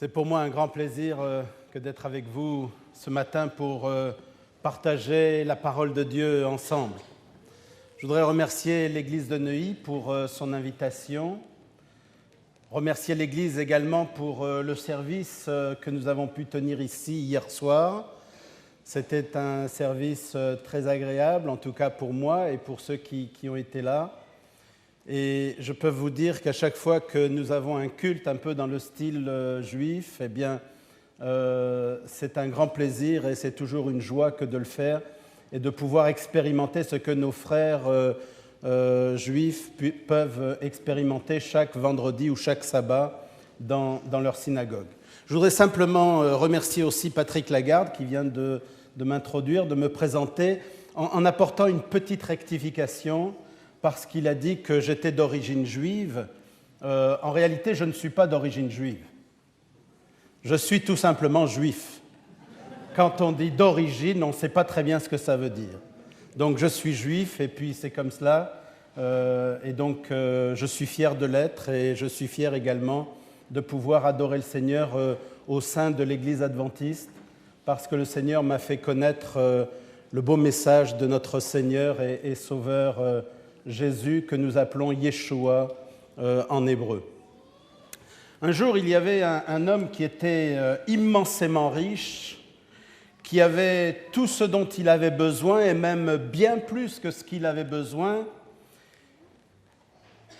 C'est pour moi un grand plaisir que d'être avec vous ce matin pour partager la parole de Dieu ensemble. Je voudrais remercier l'Église de Neuilly pour son invitation, remercier l'Église également pour le service que nous avons pu tenir ici hier soir. C'était un service très agréable, en tout cas pour moi et pour ceux qui ont été là. Et je peux vous dire qu'à chaque fois que nous avons un culte un peu dans le style juif, eh bien, c'est un grand plaisir et c'est toujours une joie que de le faire et de pouvoir expérimenter ce que nos frères juifs peuvent expérimenter chaque vendredi ou chaque sabbat dans leur synagogue. Je voudrais simplement remercier aussi Patrick Lagarde qui vient de m'introduire, de me présenter, en apportant une petite rectification parce qu'il a dit que j'étais d'origine juive. En réalité, je ne suis pas d'origine juive. Je suis tout simplement juif. Quand on dit d'origine, on ne sait pas très bien ce que ça veut dire. Donc je suis juif et puis c'est comme cela. Et donc je suis fier de l'être et je suis fier également de pouvoir adorer le Seigneur au sein de l'Église adventiste parce que le Seigneur m'a fait connaître le beau message de notre Seigneur et Sauveur Jésus que nous appelons Yeshua en hébreu. Un jour, il y avait un homme qui était immensément riche, qui avait tout ce dont il avait besoin et même bien plus que ce qu'il avait besoin.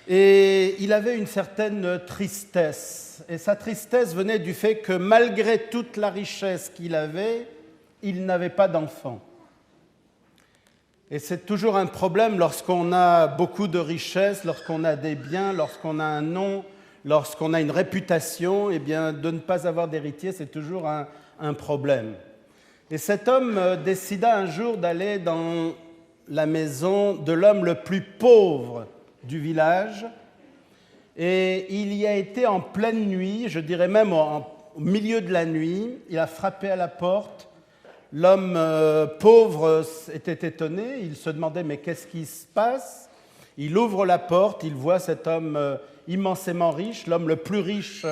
Et il avait une certaine tristesse. Et sa tristesse venait du fait que malgré toute la richesse qu'il avait, il n'avait pas d'enfant. Et c'est toujours un problème lorsqu'on a beaucoup de richesses, lorsqu'on a des biens, lorsqu'on a un nom, lorsqu'on a une réputation, eh bien, de ne pas avoir d'héritier, c'est toujours un problème. Et cet homme décida un jour d'aller dans la maison de l'homme le plus pauvre du village. Et il y a été en pleine nuit, je dirais même au milieu de la nuit, il a frappé à la porte. L'homme pauvre était étonné, il se demandait « mais qu'est-ce qui se passe ?» Il ouvre la porte, il voit cet homme immensément riche, l'homme le plus riche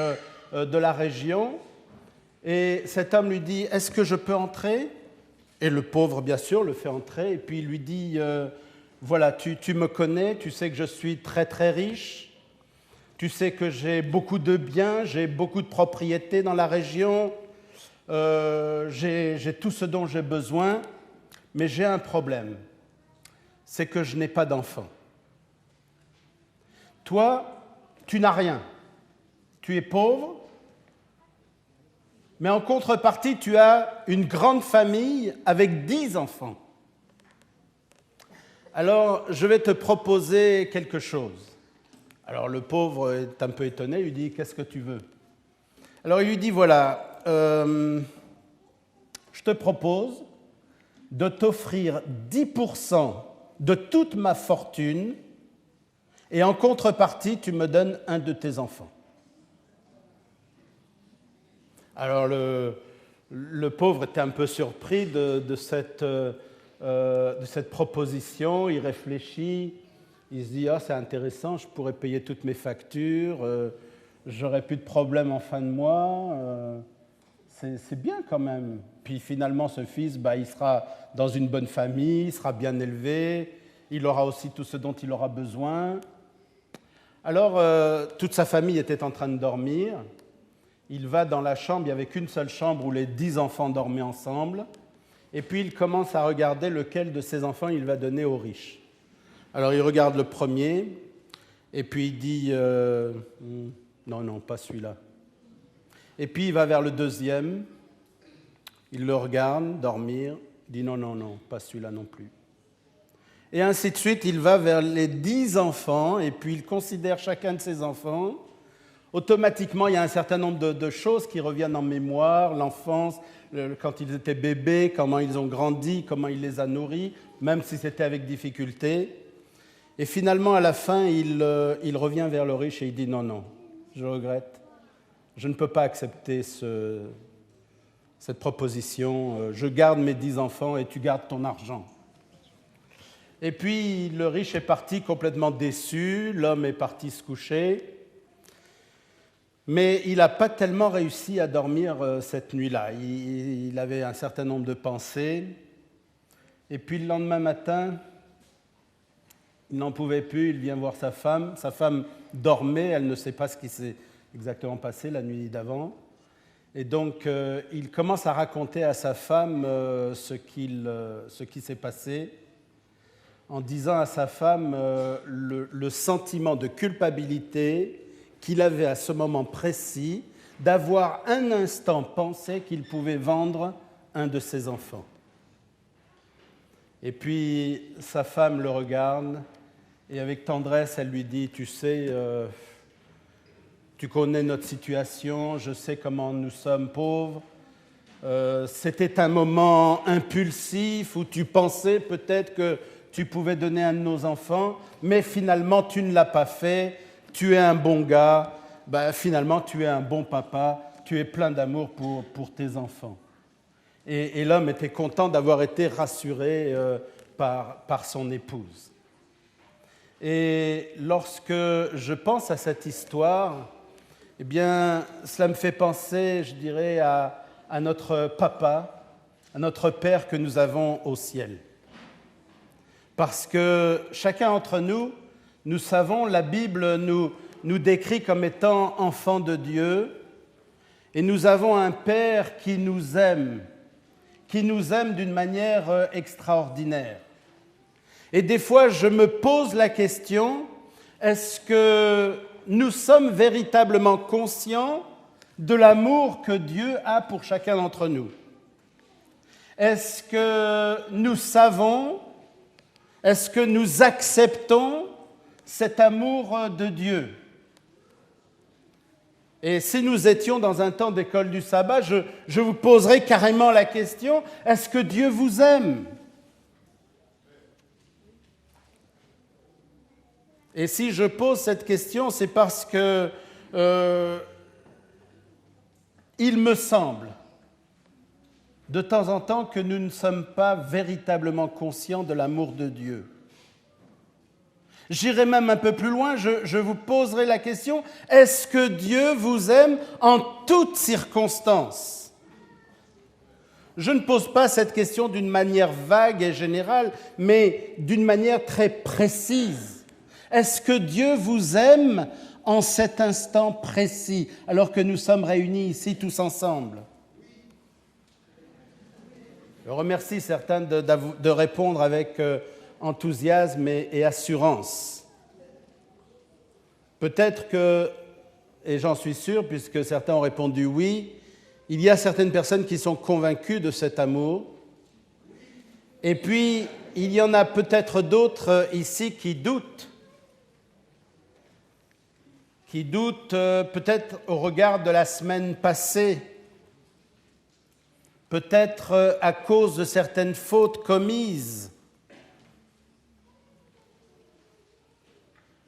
de la région. Et cet homme lui dit « Est-ce que je peux entrer ?» Et le pauvre, bien sûr, le fait entrer. Et puis il lui dit « Voilà, tu me connais, tu sais que je suis très très riche. Tu sais que j'ai beaucoup de biens, j'ai beaucoup de propriétés dans la région. J'ai tout ce dont j'ai besoin, mais j'ai un problème. C'est que je n'ai pas d'enfant. Toi, tu n'as rien. Tu es pauvre, mais en contrepartie, tu as une grande famille avec 10 enfants. Alors, je vais te proposer quelque chose. Alors, le pauvre est un peu étonné, il lui dit « Qu'est-ce que tu veux ?» Alors, il lui dit « Voilà, je te propose de t'offrir 10% de toute ma fortune et en contrepartie, tu me donnes un de tes enfants. » Alors, le pauvre était un peu surpris de cette proposition. Il réfléchit, il se dit « Ah, c'est intéressant, je pourrais payer toutes mes factures, j'aurais plus de problème en fin de mois. C'est bien quand même. » Puis finalement, ce fils, il sera dans une bonne famille, il sera bien élevé, il aura aussi tout ce dont il aura besoin. Alors, toute sa famille était en train de dormir. Il va dans la chambre, il n'y avait qu'une seule chambre où les 10 enfants dormaient ensemble. Et puis, il commence à regarder lequel de ses enfants il va donner aux riches. Alors, il regarde le premier, et puis il dit non, pas celui-là. Et puis, il va vers le deuxième, il le regarde dormir, il dit non, pas celui-là non plus. Et ainsi de suite, il va vers les 10 enfants, et puis il considère chacun de ses enfants. Automatiquement, il y a un certain nombre de choses qui reviennent en mémoire, l'enfance, quand ils étaient bébés, comment ils ont grandi, comment il les a nourris, même si c'était avec difficulté. Et finalement, à la fin, il revient vers le riche et il dit non, je regrette. Je ne peux pas accepter cette proposition. Je garde mes 10 enfants et tu gardes ton argent. Et puis, le riche est parti complètement déçu. L'homme est parti se coucher. Mais il n'a pas tellement réussi à dormir cette nuit-là. Il avait un certain nombre de pensées. Et puis le lendemain matin, il n'en pouvait plus, il vient voir sa femme. Sa femme dormait, elle ne sait pas ce qui s'est exactement passé la nuit d'avant. Et donc, il commence à raconter à sa femme ce qui s'est passé, en disant à sa femme le sentiment de culpabilité qu'il avait à ce moment précis d'avoir un instant pensé qu'il pouvait vendre un de ses enfants. Et puis, sa femme le regarde et avec tendresse, elle lui dit « Tu sais, tu connais notre situation, je sais comment nous sommes pauvres. C'était un moment impulsif où tu pensais peut-être que tu pouvais donner un de nos enfants, mais finalement, tu ne l'as pas fait. Tu es un bon gars, finalement, tu es un bon papa, tu es plein d'amour pour tes enfants. » Et l'homme était content d'avoir été rassuré par son épouse. Et lorsque je pense à cette histoire, eh bien, cela me fait penser, je dirais, à notre papa, à notre Père que nous avons au ciel. Parce que chacun d'entre nous, nous savons, la Bible nous décrit comme étant enfants de Dieu, et nous avons un Père qui nous aime d'une manière extraordinaire. Et des fois, je me pose la question, est-ce que nous sommes véritablement conscients de l'amour que Dieu a pour chacun d'entre nous? Est-ce que nous savons, est-ce que nous acceptons cet amour de Dieu? Et si nous étions dans un temps d'école du sabbat, je vous poserais carrément la question, est-ce que Dieu vous aime? Et si je pose cette question, c'est parce que il me semble, de temps en temps, que nous ne sommes pas véritablement conscients de l'amour de Dieu. J'irai même un peu plus loin, je vous poserai la question, est-ce que Dieu vous aime en toutes circonstances? Je ne pose pas cette question d'une manière vague et générale, mais d'une manière très précise. Est-ce que Dieu vous aime en cet instant précis, alors que nous sommes réunis ici tous ensemble? Je remercie certains de répondre avec enthousiasme et assurance. Peut-être que, et j'en suis sûr, puisque certains ont répondu oui, il y a certaines personnes qui sont convaincues de cet amour. Et puis, il y en a peut-être d'autres ici qui doutent peut-être au regard de la semaine passée, peut-être à cause de certaines fautes commises.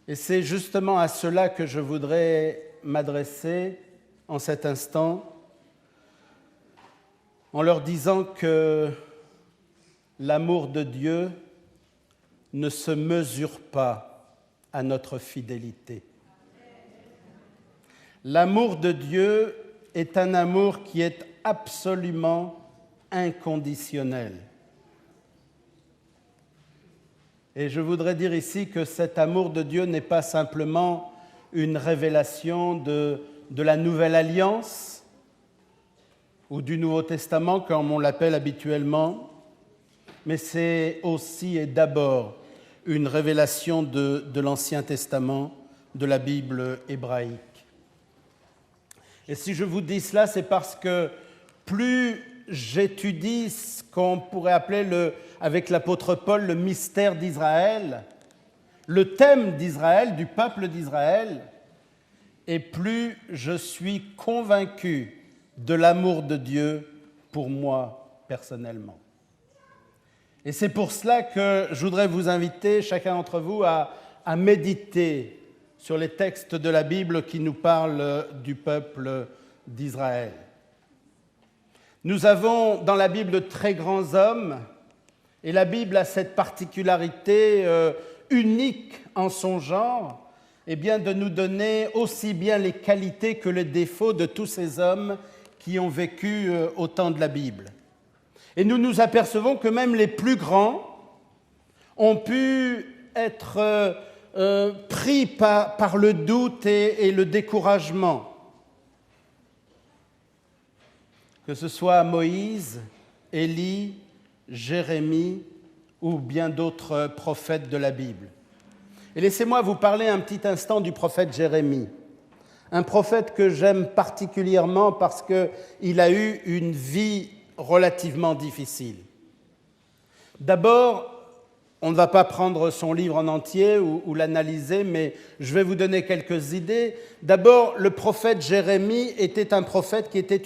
Et c'est justement à cela que je voudrais m'adresser en cet instant, en leur disant que l'amour de Dieu ne se mesure pas à notre fidélité. L'amour de Dieu est un amour qui est absolument inconditionnel. Et je voudrais dire ici que cet amour de Dieu n'est pas simplement une révélation de la Nouvelle Alliance ou du Nouveau Testament, comme on l'appelle habituellement, mais c'est aussi et d'abord une révélation de l'Ancien Testament, de la Bible hébraïque. Et si je vous dis cela, c'est parce que plus j'étudie ce qu'on pourrait appeler, avec l'apôtre Paul, le mystère d'Israël, le thème d'Israël, du peuple d'Israël, et plus je suis convaincu de l'amour de Dieu pour moi personnellement. Et c'est pour cela que je voudrais vous inviter, chacun d'entre vous, à méditer sur les textes de la Bible qui nous parlent du peuple d'Israël. Nous avons dans la Bible de très grands hommes, et la Bible a cette particularité unique en son genre, eh bien, de nous donner aussi bien les qualités que les défauts de tous ces hommes qui ont vécu au temps de la Bible. Et nous nous apercevons que même les plus grands ont pu être pris par le doute et le découragement. Que ce soit Moïse, Élie, Jérémie ou bien d'autres prophètes de la Bible. Et laissez-moi vous parler un petit instant du prophète Jérémie, un prophète que j'aime particulièrement parce qu'il a eu une vie relativement difficile. D'abord, on ne va pas prendre son livre en entier ou l'analyser, mais je vais vous donner quelques idées. D'abord, le prophète Jérémie était un prophète qui était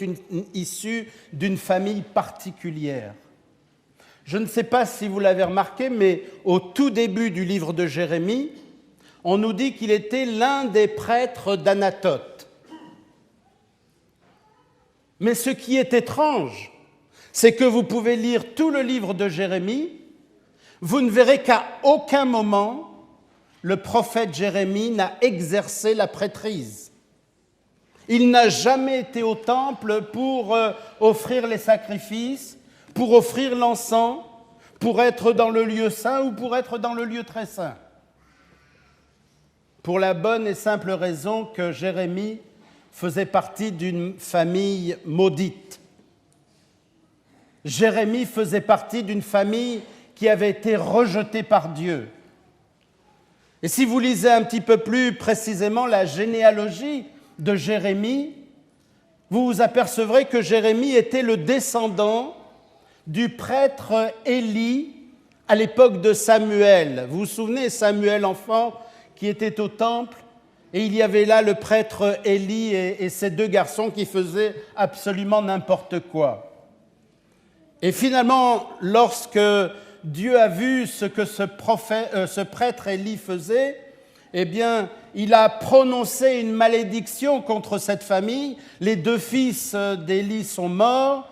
issu d'une famille particulière. Je ne sais pas si vous l'avez remarqué, mais au tout début du livre de Jérémie, on nous dit qu'il était l'un des prêtres d'Anatote. Mais ce qui est étrange, c'est que vous pouvez lire tout le livre de Jérémie, vous ne verrez qu'à aucun moment, le prophète Jérémie n'a exercé la prêtrise. Il n'a jamais été au temple pour offrir les sacrifices, pour offrir l'encens, pour être dans le lieu saint ou pour être dans le lieu très saint. Pour la bonne et simple raison que Jérémie faisait partie d'une famille maudite. Jérémie faisait partie d'une famille qui avait été rejetée par Dieu. Et si vous lisez un petit peu plus précisément la généalogie de Jérémie, vous vous apercevrez que Jérémie était le descendant du prêtre Élie à l'époque de Samuel. Vous vous souvenez, Samuel enfant qui était au temple, et il y avait là le prêtre Élie et ses deux garçons qui faisaient absolument n'importe quoi. Et finalement, lorsque Dieu a vu ce que ce prêtre Élie faisait, eh bien, il a prononcé une malédiction contre cette famille. Les deux fils d'Élie sont morts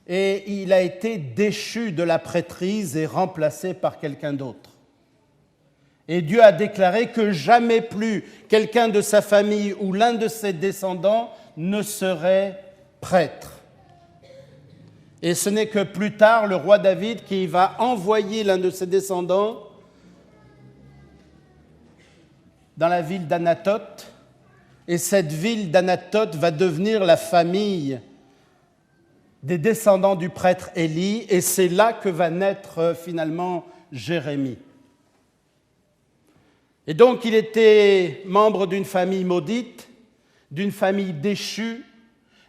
et il a été déchu de la prêtrise et remplacé par quelqu'un d'autre. Et Dieu a déclaré que jamais plus quelqu'un de sa famille ou l'un de ses descendants ne serait prêtre. Et ce n'est que plus tard le roi David qui va envoyer l'un de ses descendants dans la ville d'Anatote. Et cette ville d'Anatote va devenir la famille des descendants du prêtre Élie. Et c'est là que va naître finalement Jérémie. Et donc il était membre d'une famille maudite, d'une famille déchue,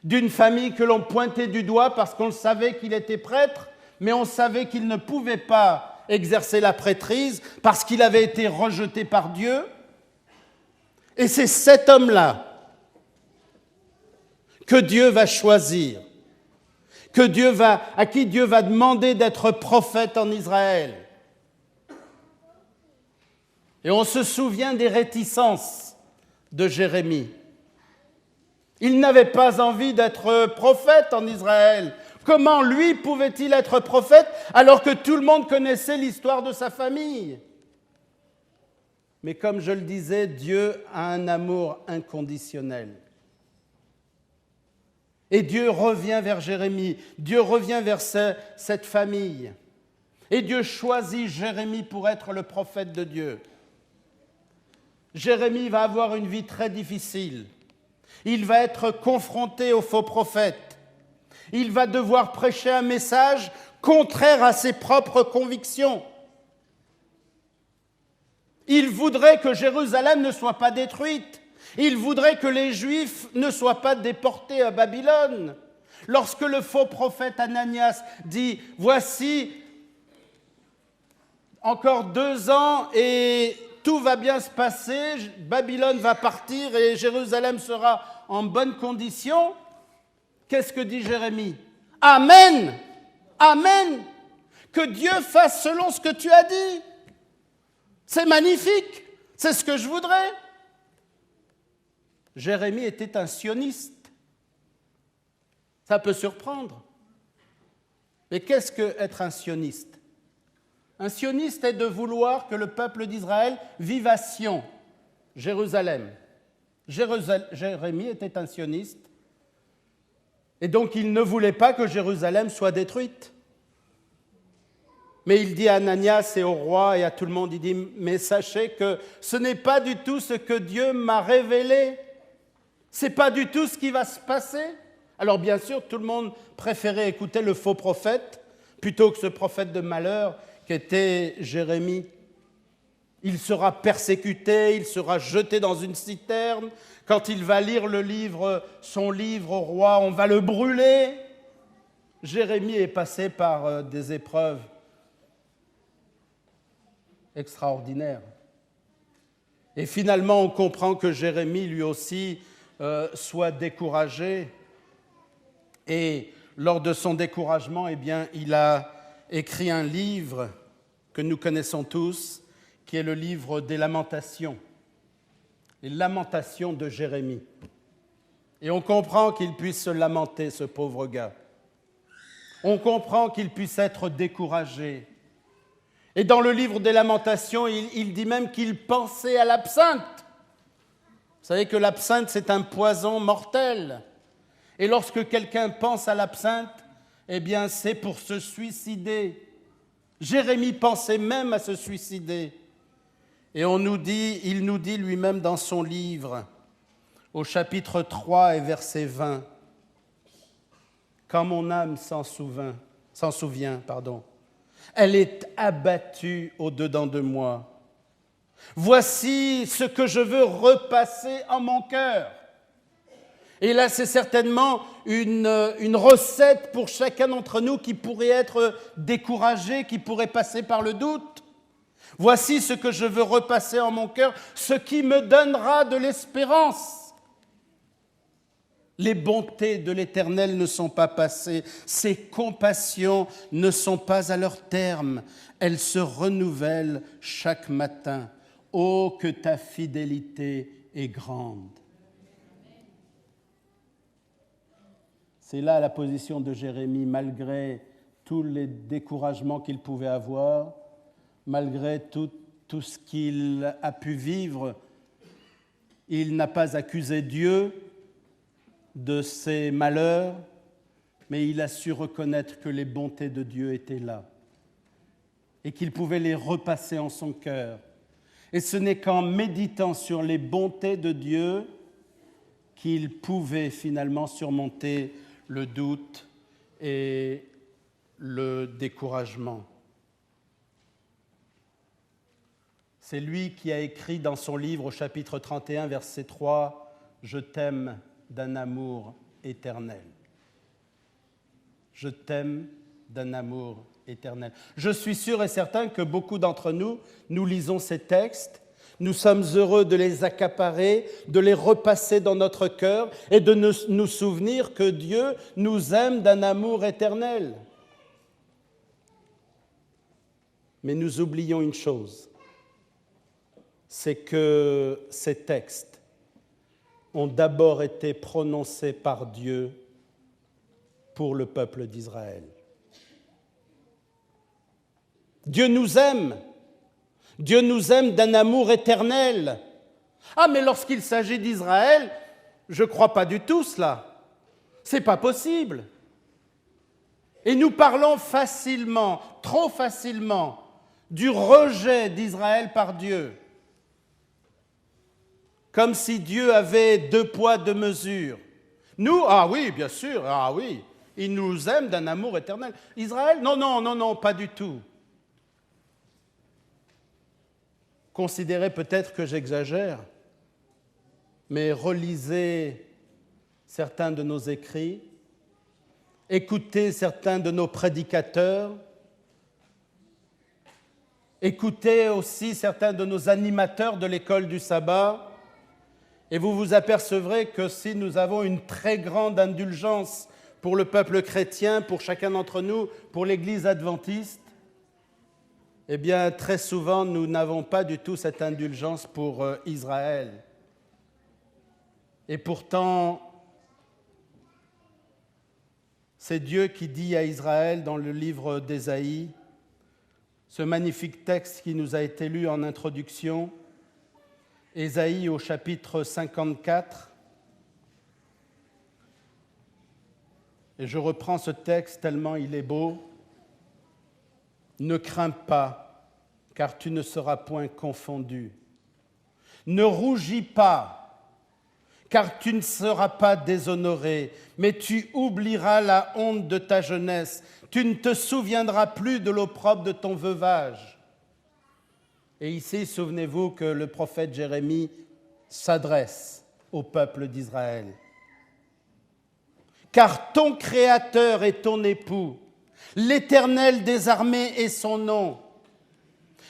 d'une famille que l'on pointait du doigt parce qu'on savait qu'il était prêtre, mais on savait qu'il ne pouvait pas exercer la prêtrise parce qu'il avait été rejeté par Dieu. Et c'est cet homme-là que Dieu va choisir, à qui Dieu va demander d'être prophète en Israël. Et on se souvient des réticences de Jérémie. Il n'avait pas envie d'être prophète en Israël. Comment lui pouvait-il être prophète alors que tout le monde connaissait l'histoire de sa famille ? Mais comme je le disais, Dieu a un amour inconditionnel. Et Dieu revient vers Jérémie, Dieu revient vers cette famille. Et Dieu choisit Jérémie pour être le prophète de Dieu. Jérémie va avoir une vie très difficile. Il va être confronté aux faux prophètes. Il va devoir prêcher un message contraire à ses propres convictions. Il voudrait que Jérusalem ne soit pas détruite. Il voudrait que les Juifs ne soient pas déportés à Babylone. Lorsque le faux prophète Ananias dit « Voici, encore 2 ans et tout va bien se passer, Babylone va partir et Jérusalem sera en bonne condition », qu'est-ce que dit Jérémie ? « Amen, Amen, que Dieu fasse selon ce que tu as dit. C'est magnifique, c'est ce que je voudrais. » Jérémie était un sioniste. Ça peut surprendre. Mais qu'est-ce qu'être un sioniste ? Un sioniste est de vouloir que le peuple d'Israël vive à Sion, Jérusalem. Jérémie était un sioniste, et donc il ne voulait pas que Jérusalem soit détruite. Mais il dit à Ananias et au roi et à tout le monde, il dit « Mais sachez que ce n'est pas du tout ce que Dieu m'a révélé. Ce n'est pas du tout ce qui va se passer. » Alors bien sûr, tout le monde préférait écouter le faux prophète plutôt que ce prophète de malheur qu'était Jérémie. Il sera persécuté, il sera jeté dans une citerne. Quand il va lire son livre au roi, on va le brûler. Jérémie est passé par des épreuves extraordinaires. Et finalement, on comprend que Jérémie, lui aussi, soit découragé. Et lors de son découragement, eh bien, il a écrit un livre que nous connaissons tous, qui est le livre des Lamentations, les Lamentations de Jérémie. Et on comprend qu'il puisse se lamenter, ce pauvre gars. On comprend qu'il puisse être découragé. Et dans le livre des Lamentations, il dit même qu'il pensait à l'absinthe. Vous savez que l'absinthe, c'est un poison mortel. Et lorsque quelqu'un pense à l'absinthe, eh bien, c'est pour se suicider. Jérémie pensait même à se suicider. Et il nous dit lui-même dans son livre, au chapitre 3 et verset 20, « Quand mon âme s'en souvient, elle est abattue au-dedans de moi. Voici ce que je veux repasser en mon cœur. » Et là, c'est certainement une recette pour chacun d'entre nous qui pourrait être découragé, qui pourrait passer par le doute. Voici ce que je veux repasser en mon cœur, ce qui me donnera de l'espérance. Les bontés de l'Éternel ne sont pas passées, ses compassions ne sont pas à leur terme, elles se renouvellent chaque matin. Oh, que ta fidélité est grande. C'est là la position de Jérémie, malgré tous les découragements qu'il pouvait avoir, malgré tout ce qu'il a pu vivre, il n'a pas accusé Dieu de ses malheurs, mais il a su reconnaître que les bontés de Dieu étaient là et qu'il pouvait les repasser en son cœur. Et ce n'est qu'en méditant sur les bontés de Dieu qu'il pouvait finalement surmonter le doute et le découragement. C'est lui qui a écrit dans son livre au chapitre 31, verset 3, « Je t'aime d'un amour éternel. » Je t'aime d'un amour éternel. Je suis sûr et certain que beaucoup d'entre nous, nous lisons ces textes, nous sommes heureux de les accaparer, de les repasser dans notre cœur et de nous souvenir que Dieu nous aime d'un amour éternel. Mais nous oublions une chose, c'est que ces textes ont d'abord été prononcés par Dieu pour le peuple d'Israël. Dieu nous aime. Dieu nous aime d'un amour éternel. Ah, mais lorsqu'il s'agit d'Israël, je ne crois pas du tout cela. Ce n'est pas possible. Et nous parlons facilement, trop facilement, du rejet d'Israël par Dieu. Comme si Dieu avait 2 poids, 2 mesures. Nous, ah oui, bien sûr, ah oui, il nous aime d'un amour éternel. Israël, non, pas du tout. Considérez peut-être que j'exagère, mais relisez certains de nos écrits, écoutez certains de nos prédicateurs, écoutez aussi certains de nos animateurs de l'école du sabbat, et vous vous apercevrez que si nous avons une très grande indulgence pour le peuple chrétien, pour chacun d'entre nous, pour l'Église adventiste, eh bien, très souvent, nous n'avons pas du tout cette indulgence pour Israël. Et pourtant, c'est Dieu qui dit à Israël dans le livre d'Ésaïe, « ce magnifique texte qui nous a été lu en introduction, Ésaïe au chapitre 54. Et je reprends ce texte tellement il est beau. « Ne crains pas, car tu ne seras point confondu. Ne rougis pas, car tu ne seras pas déshonoré, mais tu oublieras la honte de ta jeunesse. Tu ne te souviendras plus de l'opprobre de ton veuvage. » Et ici, souvenez-vous que le prophète Jérémie s'adresse au peuple d'Israël. « Car ton Créateur est ton époux, l'Éternel des armées est son nom.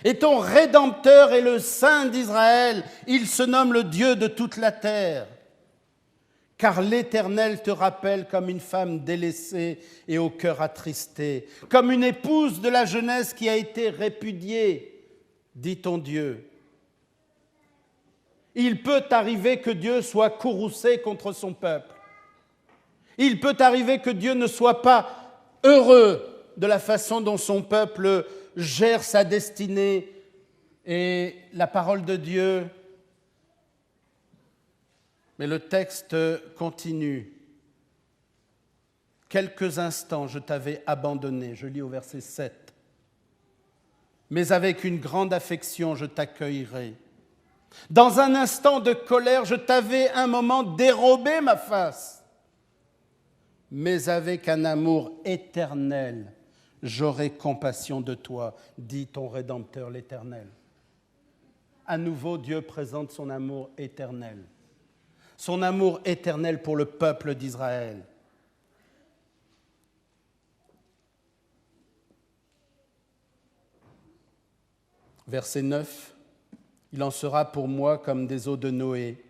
Et ton Rédempteur est le Saint d'Israël, il se nomme le Dieu de toute la terre. Car l'Éternel te rappelle comme une femme délaissée et au cœur attristé, comme une épouse de la jeunesse qui a été répudiée, dit ton Dieu. » Il peut arriver que Dieu soit courroucé contre son peuple. Il peut arriver que Dieu ne soit pas heureux de la façon dont son peuple gère sa destinée et la parole de Dieu. Mais le texte continue. « Quelques instants, je t'avais abandonné. » Je lis au verset 7. « Mais avec une grande affection, je t'accueillerai. Dans un instant de colère, je t'avais un moment dérobé ma face. Mais avec un amour éternel, j'aurai compassion de toi, dit ton Rédempteur l'Éternel. » À nouveau, Dieu présente son amour éternel. Son amour éternel pour le peuple d'Israël. Verset 9, « Il en sera pour moi comme des eaux de Noé.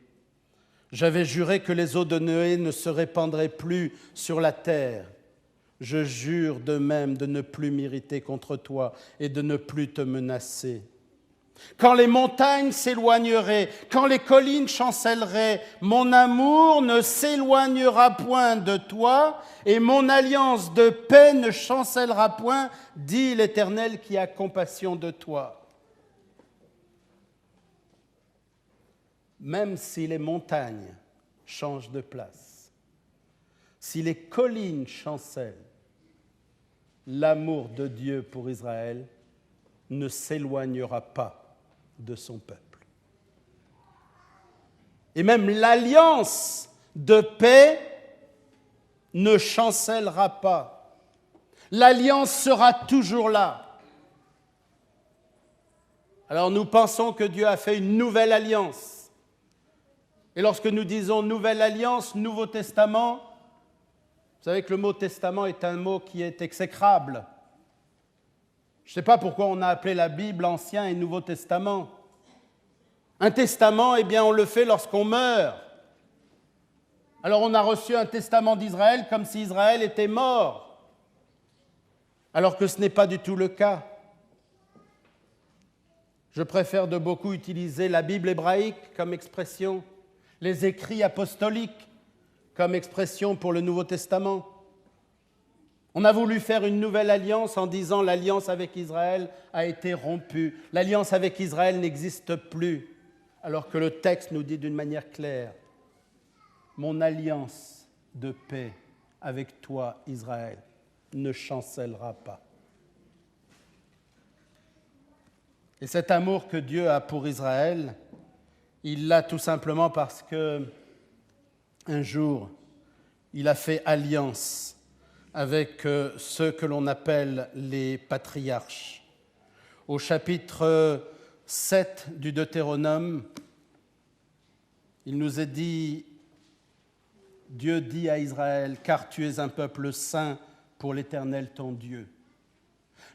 J'avais juré que les eaux de Noé ne se répandraient plus sur la terre. Je jure de même de ne plus m'irriter contre toi et de ne plus te menacer. Quand les montagnes s'éloigneraient, quand les collines chancelleraient, mon amour ne s'éloignera point de toi et mon alliance de paix ne chancellera point, dit l'Éternel qui a compassion de toi. » Même si les montagnes changent de place, si les collines chancellent, l'amour de Dieu pour Israël ne s'éloignera pas de son peuple. Et même l'alliance de paix ne chancellera pas. L'alliance sera toujours là. Alors nous pensons que Dieu a fait une nouvelle alliance. Et lorsque nous disons Nouvelle Alliance, Nouveau Testament, vous savez que le mot testament est un mot qui est exécrable. Je ne sais pas pourquoi on a appelé la Bible Ancien et Nouveau Testament. Un testament, eh bien, on le fait lorsqu'on meurt. Alors on a reçu un testament d'Israël comme si Israël était mort, alors que ce n'est pas du tout le cas. Je préfère de beaucoup utiliser la Bible hébraïque comme expression, les écrits apostoliques comme expression pour le Nouveau Testament. On a voulu faire une nouvelle alliance en disant l'alliance avec Israël a été rompue. L'alliance avec Israël n'existe plus, alors que le texte nous dit d'une manière claire, mon alliance de paix avec toi, Israël, ne chancellera pas. Et cet amour que Dieu a pour Israël, il l'a tout simplement parce que un jour, il a fait alliance avec ceux que l'on appelle les patriarches. Au chapitre 7 du Deutéronome, il nous est dit, Dieu dit à Israël, « Car tu es un peuple saint pour l'Éternel ton Dieu. »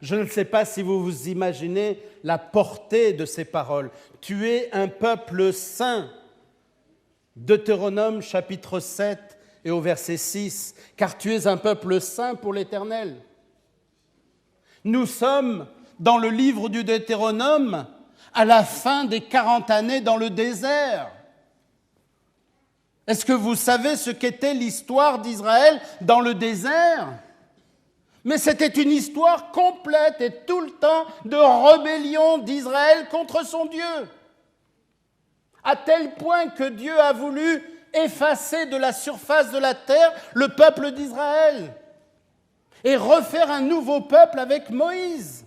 Je ne sais pas si vous vous imaginez la portée de ces paroles. Tu es un peuple saint. Deutéronome chapitre 7 et au verset 6, « Car tu es un peuple saint pour l'Éternel. » Nous sommes dans le livre du Deutéronome à la fin des 40 années dans le désert. Est-ce que vous savez ce qu'était l'histoire d'Israël dans le désert ? Mais c'était une histoire complète et tout le temps de rébellion d'Israël contre son Dieu. À tel point que Dieu a voulu effacer de la surface de la terre le peuple d'Israël et refaire un nouveau peuple avec Moïse.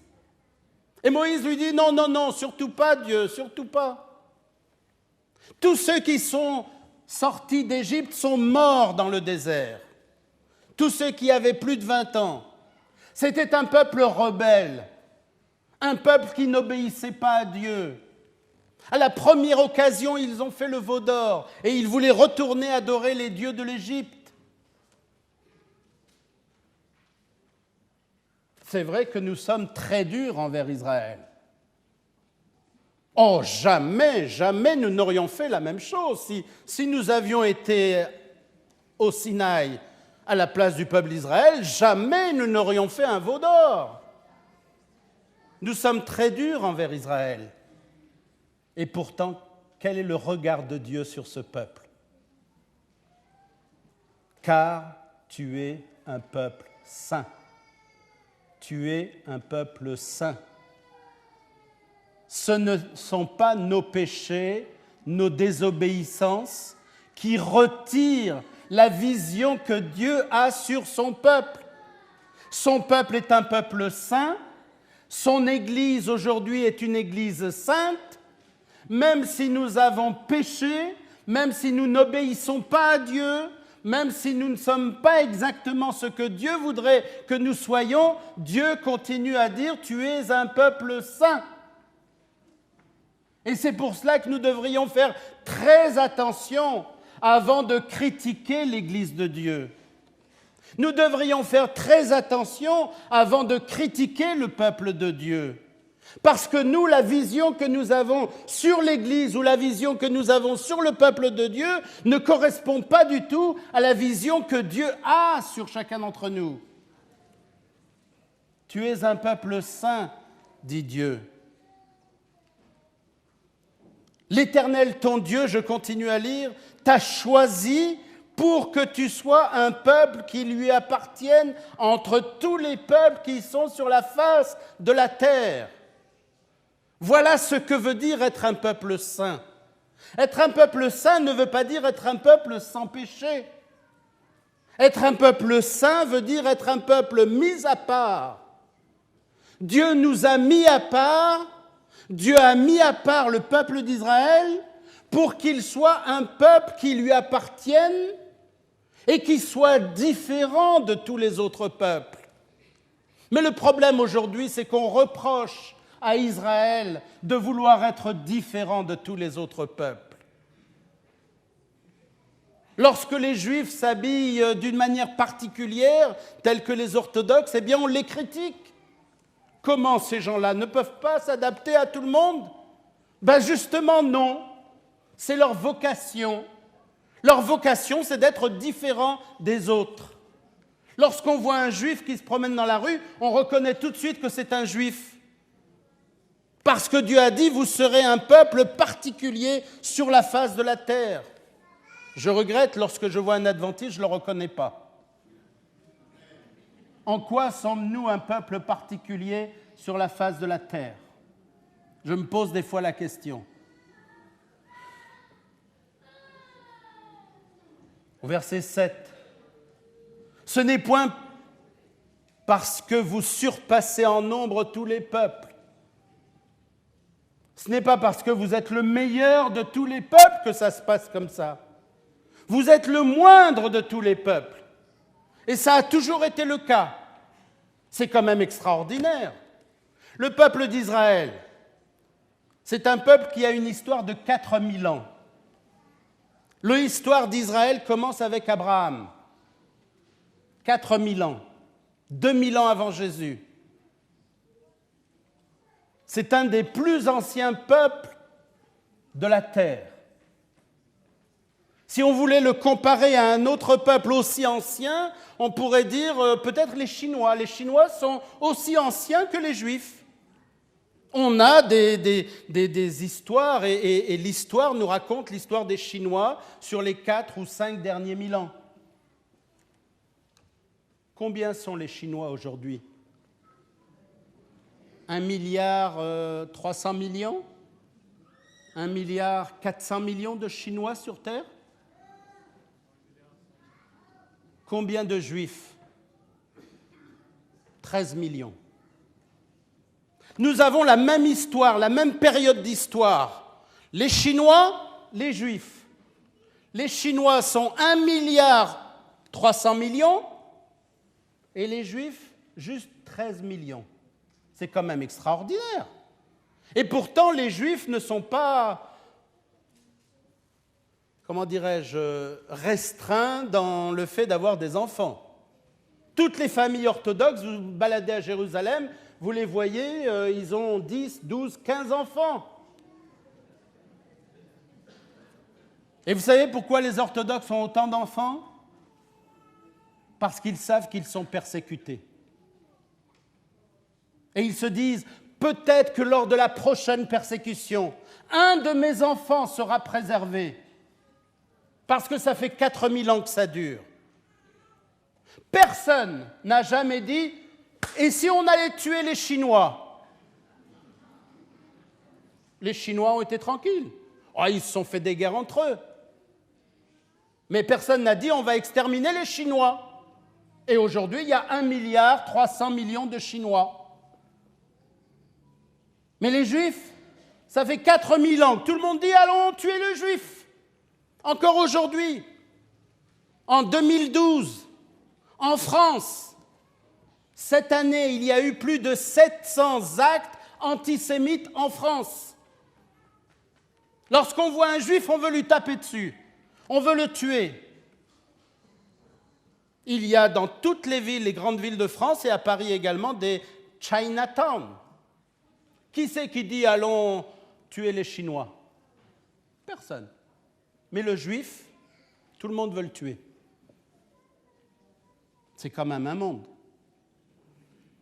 Et Moïse lui dit, non, non, non, surtout pas Dieu, surtout pas. Tous ceux qui sont sortis d'Égypte sont morts dans le désert. Tous ceux qui avaient plus de 20 ans. C'était un peuple rebelle, un peuple qui n'obéissait pas à Dieu. À la première occasion, ils ont fait le veau d'or et ils voulaient retourner adorer les dieux de l'Égypte. C'est vrai que nous sommes très durs envers Israël. Oh, jamais, jamais nous n'aurions fait la même chose. Si nous avions été au Sinaï à la place du peuple d'Israël, jamais nous n'aurions fait un veau d'or. Nous sommes très durs envers Israël. Et pourtant, quel est le regard de Dieu sur ce peuple? Car tu es un peuple saint. Tu es un peuple saint. Ce ne sont pas nos péchés, nos désobéissances qui retirent la vision que Dieu a sur son peuple. Son peuple est un peuple saint. Son Église aujourd'hui est une Église sainte. Même si nous avons péché, même si nous n'obéissons pas à Dieu, même si nous ne sommes pas exactement ce que Dieu voudrait que nous soyons, Dieu continue à dire « Tu es un peuple saint ». Et c'est pour cela que nous devrions faire très attention avant de critiquer l'Église de Dieu. Nous devrions faire très attention avant de critiquer le peuple de Dieu. Parce que nous, la vision que nous avons sur l'Église ou la vision que nous avons sur le peuple de Dieu ne correspond pas du tout à la vision que Dieu a sur chacun d'entre nous. Tu es un peuple saint, dit Dieu. L'Éternel, ton Dieu, je continue à lire, t'a choisi pour que tu sois un peuple qui lui appartienne entre tous les peuples qui sont sur la face de la terre. Voilà ce que veut dire être un peuple saint. Être un peuple saint ne veut pas dire être un peuple sans péché. Être un peuple saint veut dire être un peuple mis à part. Dieu nous a mis à part, Dieu a mis à part le peuple d'Israël pour qu'il soit un peuple qui lui appartienne et qui soit différent de tous les autres peuples. Mais le problème aujourd'hui, c'est qu'on reproche à Israël de vouloir être différent de tous les autres peuples. Lorsque les Juifs s'habillent d'une manière particulière, telle que les orthodoxes, eh bien on les critique. Comment ces gens-là ne peuvent pas s'adapter à tout le monde? Ben justement non, c'est leur vocation. Leur vocation, c'est d'être différent des autres. Lorsqu'on voit un Juif qui se promène dans la rue, on reconnaît tout de suite que c'est un Juif. Parce que Dieu a dit, vous serez un peuple particulier sur la face de la terre. Je regrette, lorsque je vois un adventiste, je ne le reconnais pas. En quoi sommes-nous un peuple particulier sur la face de la terre? Je me pose des fois la question. Au verset 7, ce n'est point parce que vous surpassez en nombre tous les peuples. Ce n'est pas parce que vous êtes le meilleur de tous les peuples que ça se passe comme ça. Vous êtes le moindre de tous les peuples. Et ça a toujours été le cas. C'est quand même extraordinaire. Le peuple d'Israël, c'est un peuple qui a une histoire de 4000 ans. L'histoire d'Israël commence avec Abraham. 4000 ans. 2000 ans avant Jésus. C'est un des plus anciens peuples de la terre. Si on voulait le comparer à un autre peuple aussi ancien, on pourrait dire peut-être les Chinois. Les Chinois sont aussi anciens que les Juifs. On a des histoires et l'histoire nous raconte l'histoire des Chinois sur les 4 ou 5 derniers 1000 ans. Combien sont les Chinois aujourd'hui? 1 milliard 300 millions? 1 milliard 400 millions de Chinois sur Terre? Combien de Juifs? 13 millions. Nous avons la même histoire, la même période d'histoire. Les Chinois, les Juifs. Les Chinois sont 1 milliard 300 millions et les Juifs, juste 13 millions. C'est quand même extraordinaire. Et pourtant, les Juifs ne sont pas, comment dirais-je, restreints dans le fait d'avoir des enfants. Toutes les familles orthodoxes, vous vous baladez à Jérusalem, vous les voyez, ils ont 10, 12, 15 enfants. Et vous savez pourquoi les orthodoxes ont autant d'enfants? Parce qu'ils savent qu'ils sont persécutés. Et ils se disent, peut-être que lors de la prochaine persécution, un de mes enfants sera préservé. Parce que ça fait 4000 ans que ça dure. Personne n'a jamais dit, et si on allait tuer les Chinois? Les Chinois ont été tranquilles. Oh, ils se sont fait des guerres entre eux. Mais personne n'a dit, on va exterminer les Chinois. Et aujourd'hui, il y a 1 milliard 300 millions de Chinois. Mais les Juifs, ça fait 4000 ans que tout le monde dit, allons tuer les Juifs. Encore aujourd'hui, en 2012, en France, cette année, il y a eu plus de 700 actes antisémites en France. Lorsqu'on voit un Juif, on veut lui taper dessus. On veut le tuer. Il y a dans toutes les villes, les grandes villes de France et à Paris également, des Chinatown. Qui c'est qui dit allons tuer les Chinois? Personne. Mais le Juif, tout le monde veut le tuer. C'est quand même un monde.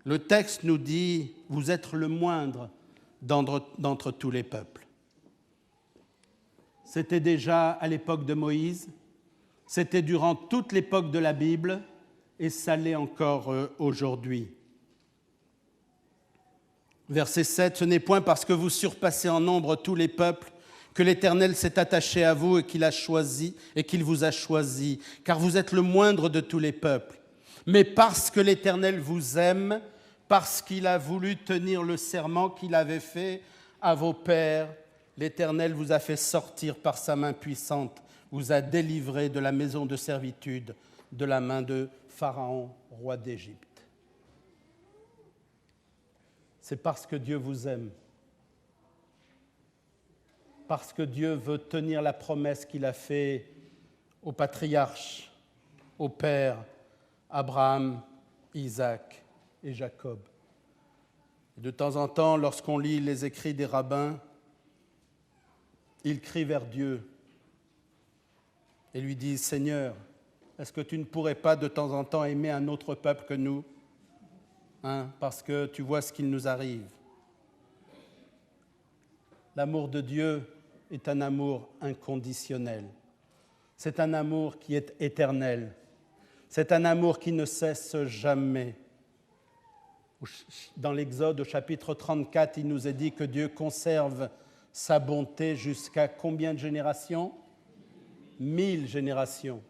Le texte nous dit vous êtes le moindre d'entre tous les peuples. C'était déjà à l'époque de Moïse, c'était durant toute l'époque de la Bible, et ça l'est encore aujourd'hui. Verset 7, « Ce n'est point parce que vous surpassez en nombre tous les peuples que l'Éternel s'est attaché à vous et qu'il vous a choisi, car vous êtes le moindre de tous les peuples. Mais parce que l'Éternel vous aime, parce qu'il a voulu tenir le serment qu'il avait fait à vos pères, l'Éternel vous a fait sortir par sa main puissante, vous a délivré de la maison de servitude, de la main de Pharaon, roi d'Égypte. » C'est parce que Dieu vous aime, parce que Dieu veut tenir la promesse qu'il a faite aux patriarches, aux pères, Abraham, Isaac et Jacob. Et de temps en temps, lorsqu'on lit les écrits des rabbins, ils crient vers Dieu et lui disent « Seigneur, est-ce que tu ne pourrais pas de temps en temps aimer un autre peuple que nous ? Parce que tu vois ce qu'il nous arrive. » L'amour de Dieu est un amour inconditionnel. C'est un amour qui est éternel. C'est un amour qui ne cesse jamais. Dans l'Exode, au chapitre 34, il nous est dit que Dieu conserve sa bonté jusqu'à combien de générations? 1000 générations.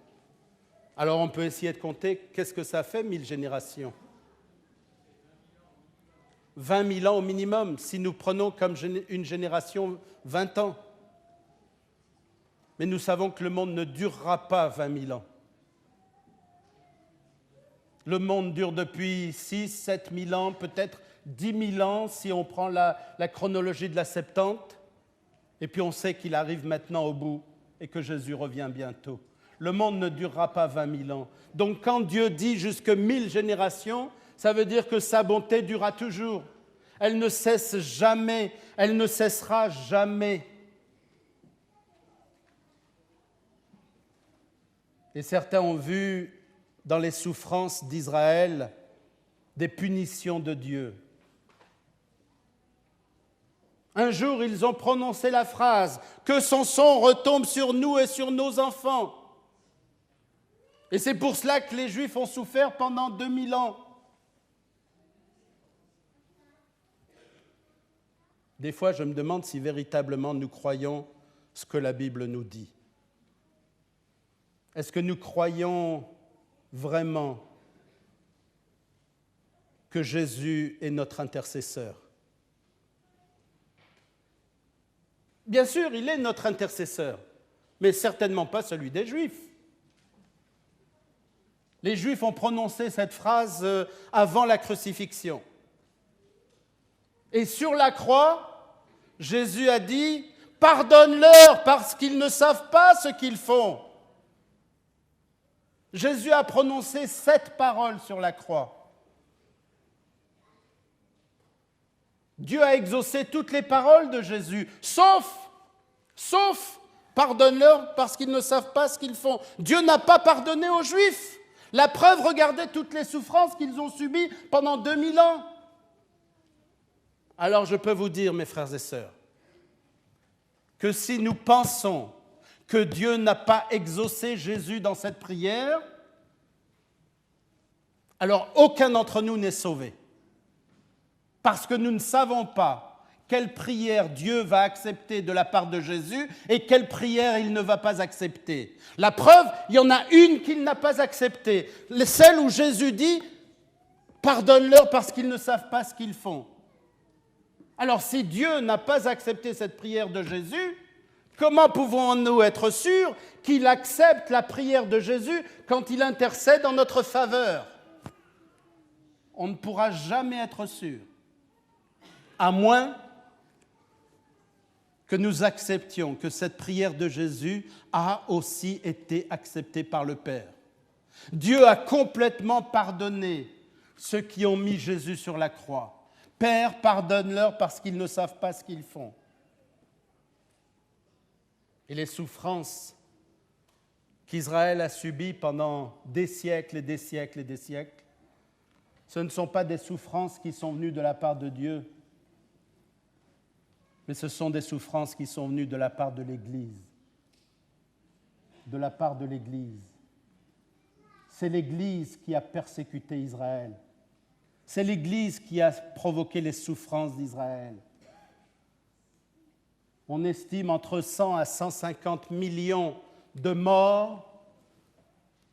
Alors on peut essayer de compter, qu'est-ce que ça fait 1000 générations? 20 000 ans au minimum, si nous prenons comme une génération 20 ans. Mais nous savons que le monde ne durera pas 20 000 ans. Le monde dure depuis 6 000, 7 000 ans, peut-être 10 000 ans si on prend la chronologie de la Septante. Et puis on sait qu'il arrive maintenant au bout et que Jésus revient bientôt. Le monde ne durera pas 20 000 ans. Donc quand Dieu dit jusque 1000 générations, ça veut dire que sa bonté durera toujours. Elle ne cesse jamais, elle ne cessera jamais. Et certains ont vu dans les souffrances d'Israël des punitions de Dieu. Un jour, ils ont prononcé la phrase « Que son sang retombe sur nous et sur nos enfants ». Et c'est pour cela que les Juifs ont souffert pendant 2000 ans. Des fois, je me demande si véritablement nous croyons ce que la Bible nous dit. Est-ce que nous croyons vraiment que Jésus est notre intercesseur? Bien sûr, il est notre intercesseur, mais certainement pas celui des Juifs. Les Juifs ont prononcé cette phrase avant la crucifixion. Et sur la croix, Jésus a dit « Pardonne-leur parce qu'ils ne savent pas ce qu'ils font ». Jésus a prononcé cette parole sur la croix. Dieu a exaucé toutes les paroles de Jésus, sauf, pardonne-leur parce qu'ils ne savent pas ce qu'ils font. Dieu n'a pas pardonné aux Juifs. La preuve, regardez toutes les souffrances qu'ils ont subies pendant 2000 ans. Alors je peux vous dire, mes frères et sœurs, que si nous pensons que Dieu n'a pas exaucé Jésus dans cette prière, alors aucun d'entre nous n'est sauvé. Parce que nous ne savons pas quelle prière Dieu va accepter de la part de Jésus et quelle prière il ne va pas accepter. La preuve, il y en a une qu'il n'a pas acceptée, celle où Jésus dit « Pardonne-leur parce qu'ils ne savent pas ce qu'ils font ». Alors si Dieu n'a pas accepté cette prière de Jésus, comment pouvons-nous être sûrs qu'il accepte la prière de Jésus quand il intercède en notre faveur? On ne pourra jamais être sûr, à moins que nous acceptions que cette prière de Jésus a aussi été acceptée par le Père. Dieu a complètement pardonné ceux qui ont mis Jésus sur la croix. Père, pardonne-leur parce qu'ils ne savent pas ce qu'ils font. Et les souffrances qu'Israël a subies pendant des siècles et des siècles et des siècles, ce ne sont pas des souffrances qui sont venues de la part de Dieu, mais ce sont des souffrances qui sont venues de la part de l'Église. De la part de l'Église. C'est l'Église qui a persécuté Israël. C'est l'Église qui a provoqué les souffrances d'Israël. On estime entre 100 à 150 millions de morts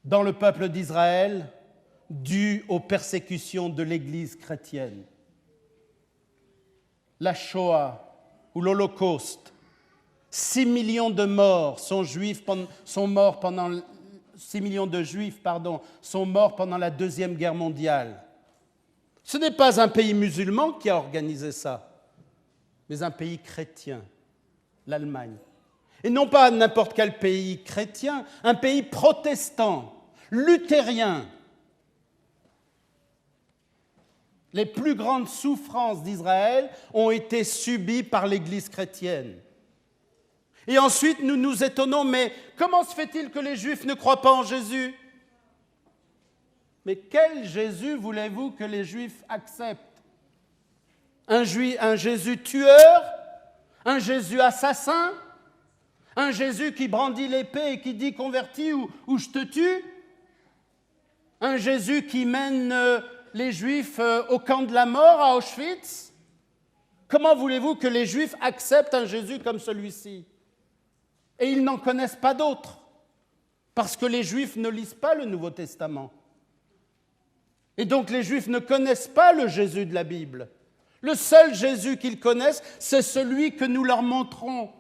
dans le peuple d'Israël dues aux persécutions de l'Église chrétienne. La Shoah ou l'Holocauste, 6 millions de morts sont morts pendant 6 millions de Juifs sont morts pendant la Deuxième Guerre mondiale. Ce n'est pas un pays musulman qui a organisé ça, mais un pays chrétien, l'Allemagne. Et non pas n'importe quel pays chrétien, un pays protestant, luthérien. Les plus grandes souffrances d'Israël ont été subies par l'Église chrétienne. Et ensuite, nous nous étonnons, mais comment se fait-il que les Juifs ne croient pas en Jésus ? Mais quel Jésus voulez-vous que les Juifs acceptent ? Un Jésus tueur ? Un Jésus assassin ? Un Jésus qui brandit l'épée et qui dit « convertis ou je te tue » ? Un Jésus qui mène les Juifs au camp de la mort à Auschwitz ? Comment voulez-vous que les Juifs acceptent un Jésus comme celui-ci ? Et ils n'en connaissent pas d'autres, parce que les Juifs ne lisent pas le Nouveau Testament. Et donc les Juifs ne connaissent pas le Jésus de la Bible. Le seul Jésus qu'ils connaissent, c'est celui que nous leur montrons.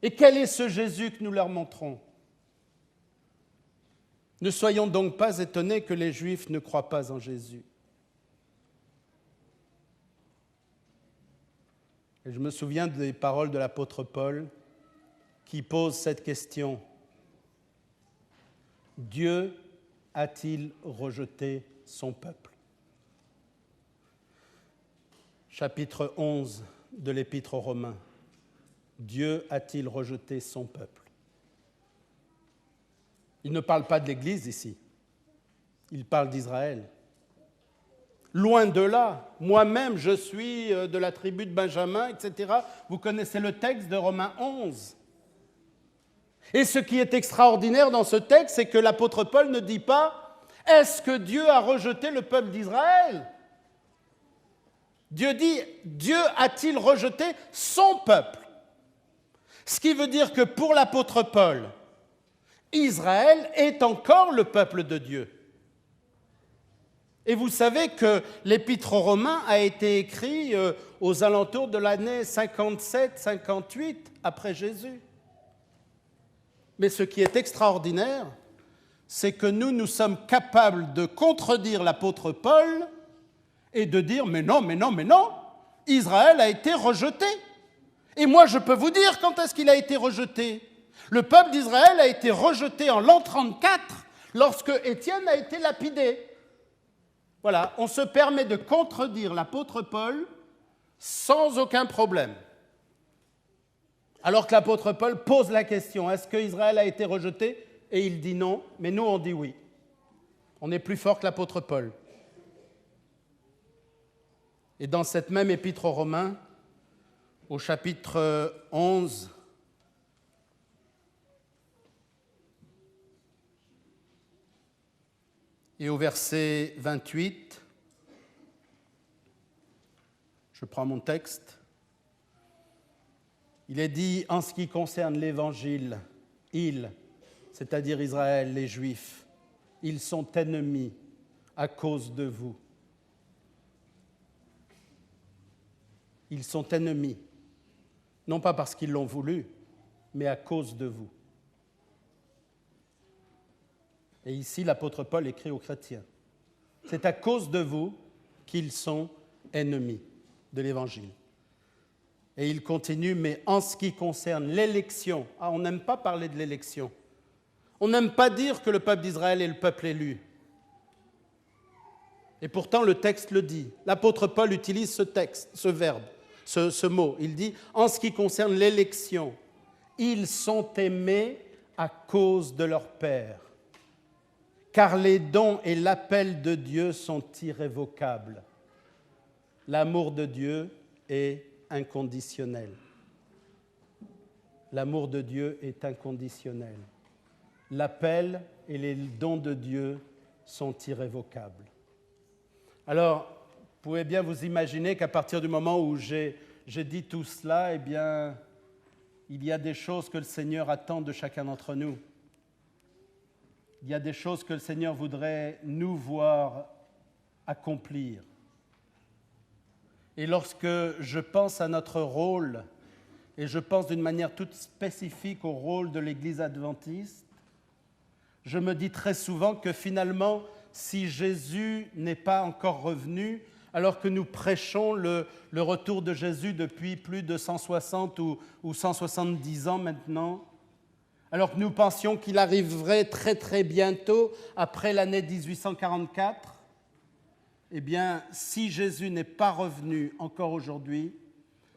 Et quel est ce Jésus que nous leur montrons ? Ne soyons donc pas étonnés que les Juifs ne croient pas en Jésus. Et je me souviens des paroles de l'apôtre Paul qui pose cette question. Dieu a-t-il rejeté son peuple ? Chapitre 11 de l'Épître aux Romains. Dieu a-t-il rejeté son peuple ? Il ne parle pas de l'Église ici. Il parle d'Israël. Loin de là, moi-même je suis de la tribu de Benjamin, etc. Vous connaissez le texte de Romains 11. Et ce qui est extraordinaire dans ce texte, c'est que l'apôtre Paul ne dit pas « Est-ce que Dieu a rejeté le peuple d'Israël ?» Dieu dit « Dieu a-t-il rejeté son peuple ?» Ce qui veut dire que pour l'apôtre Paul, Israël est encore le peuple de Dieu. Et vous savez que l'Épître aux Romains a été écrit aux alentours de l'année 57-58 après Jésus. Mais ce qui est extraordinaire, c'est que nous sommes capables de contredire l'apôtre Paul et de dire « mais non, Israël a été rejeté ». Et moi, je peux vous dire quand est-ce qu'il a été rejeté. Le peuple d'Israël a été rejeté en l'an 34, lorsque Étienne a été lapidé. Voilà, on se permet de contredire l'apôtre Paul sans aucun problème. Alors que l'apôtre Paul pose la question, est-ce qu'Israël a été rejeté? Et il dit non, mais nous on dit oui. On est plus fort que l'apôtre Paul. Et dans cette même épître aux Romains, au chapitre 11, et au verset 28, je prends mon texte, il est dit, en ce qui concerne l'Évangile, c'est-à-dire Israël, les Juifs, ils sont ennemis à cause de vous. Ils sont ennemis, non pas parce qu'ils l'ont voulu, mais à cause de vous. Et ici, l'apôtre Paul écrit aux chrétiens. C'est à cause de vous qu'ils sont ennemis de l'Évangile. Et il continue, mais en ce qui concerne l'élection, on n'aime pas parler de l'élection. On n'aime pas dire que le peuple d'Israël est le peuple élu. Et pourtant, le texte le dit. L'apôtre Paul utilise ce texte, ce verbe, ce mot. Il dit, en ce qui concerne l'élection, ils sont aimés à cause de leur Père. Car les dons et l'appel de Dieu sont irrévocables. L'amour de Dieu est inconditionnel. L'amour de Dieu est inconditionnel. L'appel et les dons de Dieu sont irrévocables. Alors, vous pouvez bien vous imaginer qu'à partir du moment où j'ai dit tout cela, eh bien, il y a des choses que le Seigneur attend de chacun d'entre nous. Il y a des choses que le Seigneur voudrait nous voir accomplir. Et lorsque je pense à notre rôle, et je pense d'une manière toute spécifique au rôle de l'Église adventiste, je me dis très souvent que finalement, si Jésus n'est pas encore revenu, alors que nous prêchons le retour de Jésus depuis plus de 160 ou 170 ans maintenant, alors que nous pensions qu'il arriverait très très bientôt, après l'année 1844, eh bien, si Jésus n'est pas revenu encore aujourd'hui,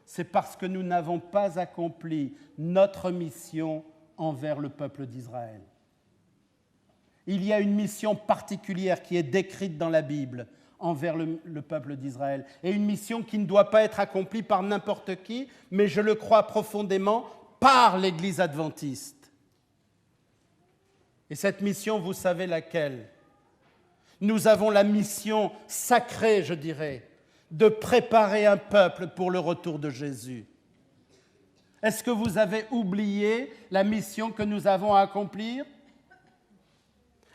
c'est parce que nous n'avons pas accompli notre mission envers le peuple d'Israël. Il y a une mission particulière qui est décrite dans la Bible envers le peuple d'Israël, et une mission qui ne doit pas être accomplie par n'importe qui, mais je le crois profondément, par l'Église adventiste. Et cette mission, vous savez laquelle? Nous avons la mission sacrée, je dirais, de préparer un peuple pour le retour de Jésus. Est-ce que vous avez oublié la mission que nous avons à accomplir?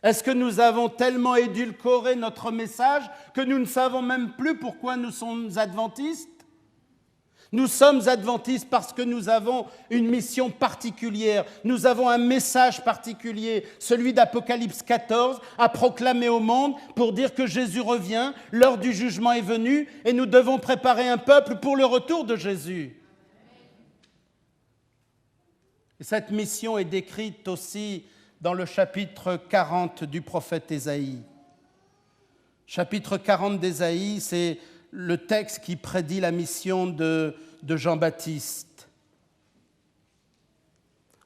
Est-ce que nous avons tellement édulcoré notre message que nous ne savons même plus pourquoi nous sommes adventistes? Nous sommes adventistes parce que nous avons une mission particulière, nous avons un message particulier, celui d'Apocalypse 14, à proclamer au monde pour dire que Jésus revient, l'heure du jugement est venue et nous devons préparer un peuple pour le retour de Jésus. Et cette mission est décrite aussi dans le chapitre 40 du prophète Ésaïe. Chapitre 40 d'Ésaïe, c'est le texte qui prédit la mission de Jean-Baptiste.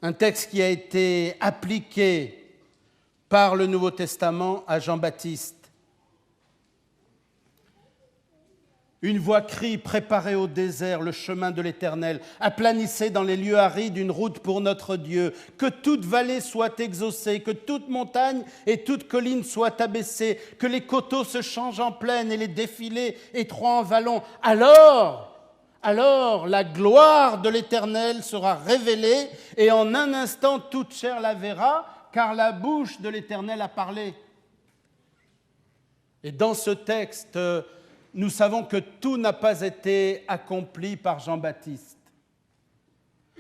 Un texte qui a été appliqué par le Nouveau Testament à Jean-Baptiste. Une voix crie, préparez au désert le chemin de l'Éternel, aplanissez dans les lieux arides une route pour notre Dieu, que toute vallée soit exaucée, que toute montagne et toute colline soient abaissées, que les coteaux se changent en plaine et les défilés étroits en vallons. Alors la gloire de l'Éternel sera révélée et en un instant toute chair la verra, car la bouche de l'Éternel a parlé. Et dans ce texte, nous savons que tout n'a pas été accompli par Jean-Baptiste.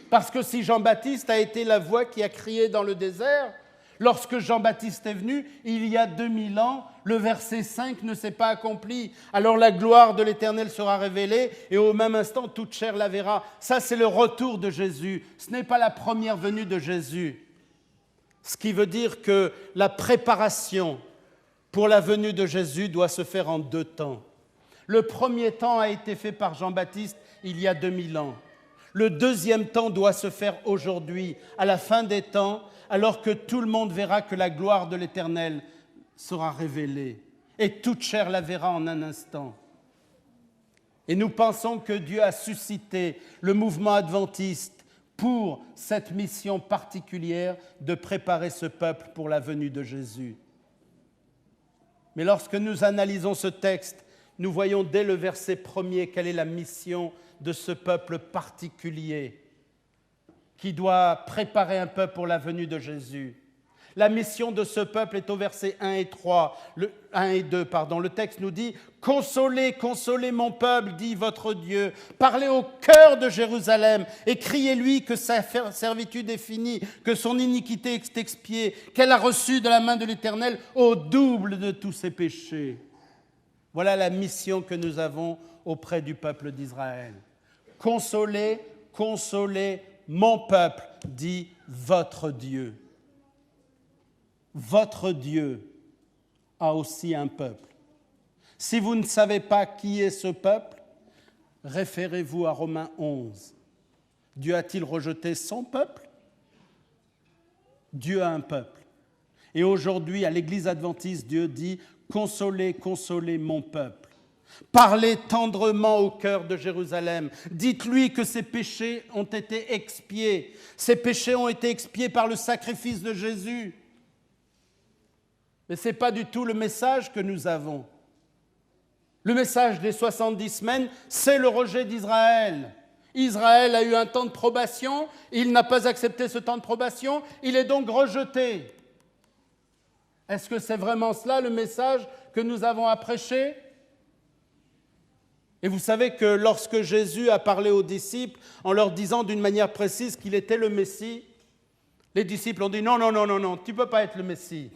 Parce que si Jean-Baptiste a été la voix qui a crié dans le désert, lorsque Jean-Baptiste est venu, il y a 2000 ans, le verset 5 ne s'est pas accompli. Alors la gloire de l'Éternel sera révélée et au même instant, toute chair la verra. Ça, c'est le retour de Jésus. Ce n'est pas la première venue de Jésus. Ce qui veut dire que la préparation pour la venue de Jésus doit se faire en 2 temps. Le premier temps a été fait par Jean-Baptiste il y a 2000 ans. Le deuxième temps doit se faire aujourd'hui, à la fin des temps, alors que tout le monde verra que la gloire de l'Éternel sera révélée. Et toute chair la verra en un instant. Et nous pensons que Dieu a suscité le mouvement adventiste pour cette mission particulière de préparer ce peuple pour la venue de Jésus. Mais lorsque nous analysons ce texte, nous voyons dès le verset 1er quelle est la mission de ce peuple particulier qui doit préparer un peuple pour la venue de Jésus. La mission de ce peuple est au verset 1 et 2. Le texte nous dit « Consolez, consolez mon peuple, dit votre Dieu. Parlez au cœur de Jérusalem et criez-lui que sa servitude est finie, que son iniquité est expiée, qu'elle a reçu de la main de l'Éternel au double de tous ses péchés. » Voilà la mission que nous avons auprès du peuple d'Israël. Consolez, consolez mon peuple, dit votre Dieu. Votre Dieu a aussi un peuple. Si vous ne savez pas qui est ce peuple, référez-vous à Romains 11. Dieu a-t-il rejeté son peuple? Dieu a un peuple. Et aujourd'hui, à l'Église adventiste, Dieu dit « Consolez, consolez mon peuple. Parlez tendrement au cœur de Jérusalem. Dites-lui que ses péchés ont été expiés. Ses péchés ont été expiés par le sacrifice de Jésus. » Mais ce n'est pas du tout le message que nous avons. Le message des 70 semaines, c'est le rejet d'Israël. Israël a eu un temps de probation, il n'a pas accepté ce temps de probation, il est donc rejeté. Est-ce que c'est vraiment cela le message que nous avons à prêcher? Et vous savez que lorsque Jésus a parlé aux disciples en leur disant d'une manière précise qu'il était le Messie, les disciples ont dit non, tu ne peux pas être le Messie.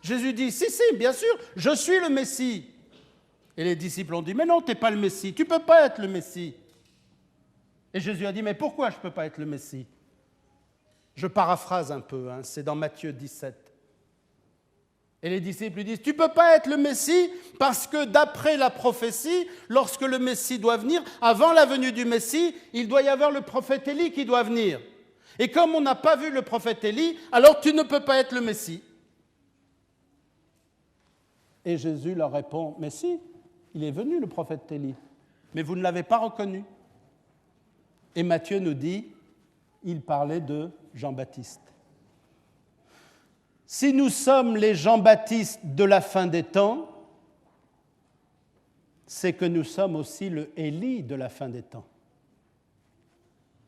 Jésus dit, si, bien sûr, je suis le Messie. Et les disciples ont dit, mais non, tu n'es pas le Messie, tu ne peux pas être le Messie. Et Jésus a dit, mais pourquoi je ne peux pas être le Messie? Je paraphrase un peu, c'est dans Matthieu 17. Et les disciples lui disent, tu ne peux pas être le Messie parce que d'après la prophétie, lorsque le Messie doit venir, avant la venue du Messie, il doit y avoir le prophète Élie qui doit venir. Et comme on n'a pas vu le prophète Élie, alors tu ne peux pas être le Messie. Et Jésus leur répond, mais si, il est venu le prophète Élie, mais vous ne l'avez pas reconnu. Et Matthieu nous dit, il parlait de Jean-Baptiste. Si nous sommes les Jean-Baptiste de la fin des temps, c'est que nous sommes aussi le Élie de la fin des temps.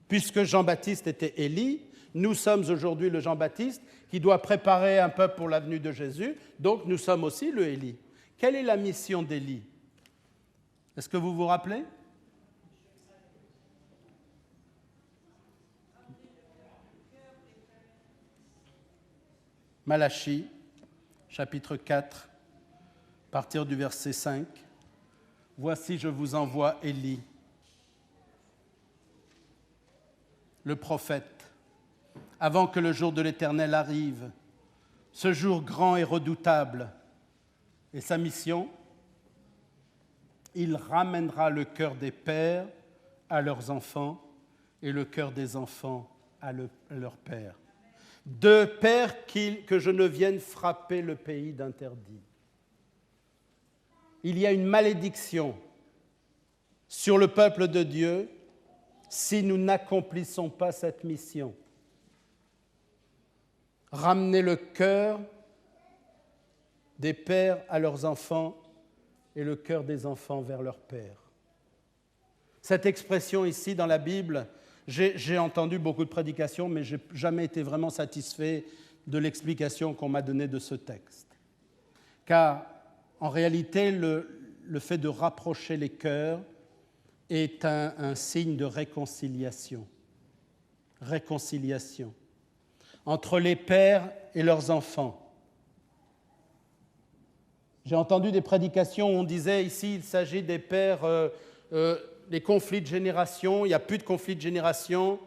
Puisque Jean-Baptiste était Élie, nous sommes aujourd'hui le Jean-Baptiste qui doit préparer un peuple pour la venue de Jésus, donc nous sommes aussi le Élie. Quelle est la mission d'Élie? Est-ce que vous vous rappelez? Malachie, chapitre 4, à partir du verset 5. « Voici, je vous envoie Élie, le prophète, avant que le jour de l'Éternel arrive, ce jour grand et redoutable. Et sa mission, il ramènera le cœur des pères à leurs enfants et le cœur des enfants à leurs pères. De peur que je ne vienne frapper le pays d'interdit. » Il y a une malédiction sur le peuple de Dieu si nous n'accomplissons pas cette mission. Ramener le cœur des pères à leurs enfants et le cœur des enfants vers leur père. Cette expression ici dans la Bible, j'ai entendu beaucoup de prédications, mais je n'ai jamais été vraiment satisfait de l'explication qu'on m'a donnée de ce texte. Car en réalité, le fait de rapprocher les cœurs est un signe de réconciliation. Réconciliation entre les pères et leurs enfants. J'ai entendu des prédications où on disait ici, il s'agit des pères, des conflits de génération, il n'y a plus de conflits de génération.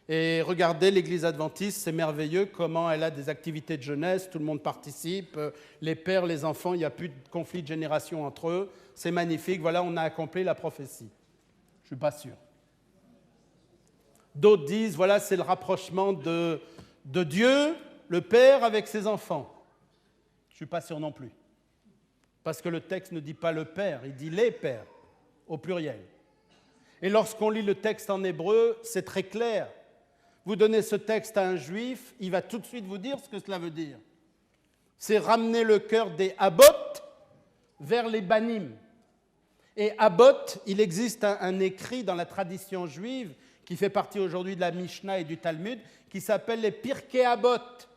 Et regardez, l'Église adventiste, c'est merveilleux comment elle a des activités de jeunesse, tout le monde participe, les pères, les enfants, il n'y a plus de conflits de génération entre eux. C'est magnifique, voilà, on a accompli la prophétie. Je ne suis pas sûr. D'autres disent, voilà, c'est le rapprochement de Dieu, le Père, avec ses enfants. Je ne suis pas sûr non plus. Parce que le texte ne dit pas le Père, il dit les pères, au pluriel. Et lorsqu'on lit le texte en hébreu, c'est très clair. Vous donnez ce texte à un juif, il va tout de suite vous dire ce que cela veut dire. C'est ramener le cœur des Abot vers les Banim. Et Abot, il existe un écrit dans la tradition juive qui fait partie aujourd'hui de la Mishnah et du Talmud, qui s'appelle les Pirkei Abot,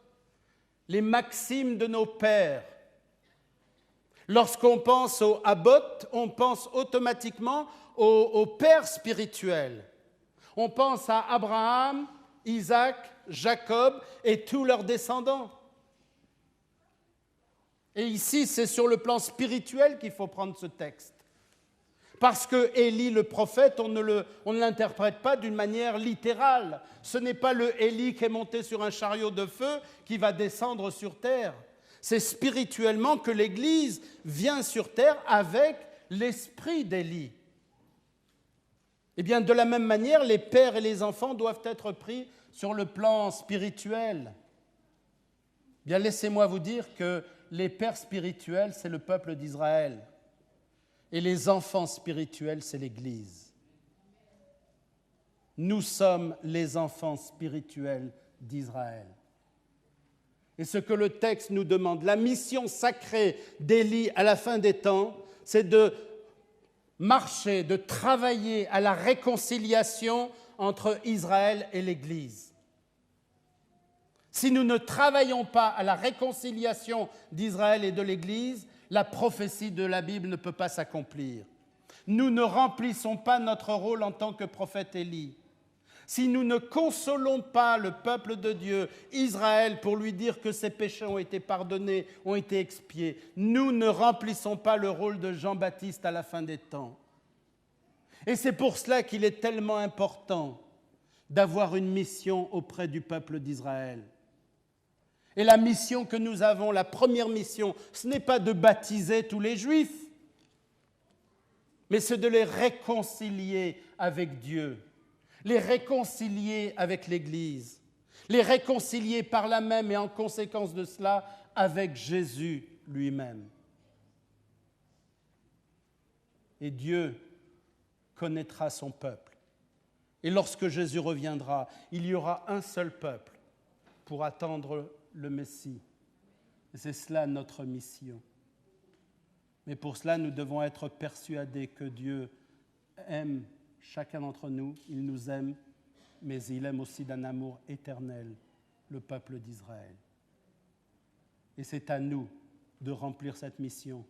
les maximes de nos pères. Lorsqu'on pense aux Abot, on pense automatiquement aux pères spirituels. On pense à Abraham, Isaac, Jacob et tous leurs descendants. Et ici, c'est sur le plan spirituel qu'il faut prendre ce texte. Parce que Élie, le prophète, on ne l'interprète pas d'une manière littérale. Ce n'est pas le Élie qui est monté sur un chariot de feu qui va descendre sur terre. C'est spirituellement que l'Église vient sur terre avec l'esprit d'Élie. Eh bien, de la même manière, les pères et les enfants doivent être pris sur le plan spirituel. Bien, laissez-moi vous dire que les pères spirituels, c'est le peuple d'Israël. Et les enfants spirituels, c'est l'Église. Nous sommes les enfants spirituels d'Israël. Et ce que le texte nous demande, la mission sacrée d'Élie à la fin des temps, c'est de marcher, de travailler à la réconciliation entre Israël et l'Église. Si nous ne travaillons pas à la réconciliation d'Israël et de l'Église, la prophétie de la Bible ne peut pas s'accomplir. Nous ne remplissons pas notre rôle en tant que prophète Élie. Si nous ne consolons pas le peuple de Dieu, Israël, pour lui dire que ses péchés ont été pardonnés, ont été expiés, nous ne remplissons pas le rôle de Jean-Baptiste à la fin des temps. Et c'est pour cela qu'il est tellement important d'avoir une mission auprès du peuple d'Israël. Et la mission que nous avons, la première mission, ce n'est pas de baptiser tous les Juifs, mais c'est de les réconcilier avec Dieu, les réconcilier avec l'Église, les réconcilier par là même et en conséquence de cela avec Jésus lui-même. Et Dieu connaîtra son peuple. Et lorsque Jésus reviendra, il y aura un seul peuple pour attendre le Messie. Et c'est cela notre mission. Mais pour cela, nous devons être persuadés que Dieu aime chacun d'entre nous, il nous aime, mais il aime aussi d'un amour éternel le peuple d'Israël. Et c'est à nous de remplir cette mission,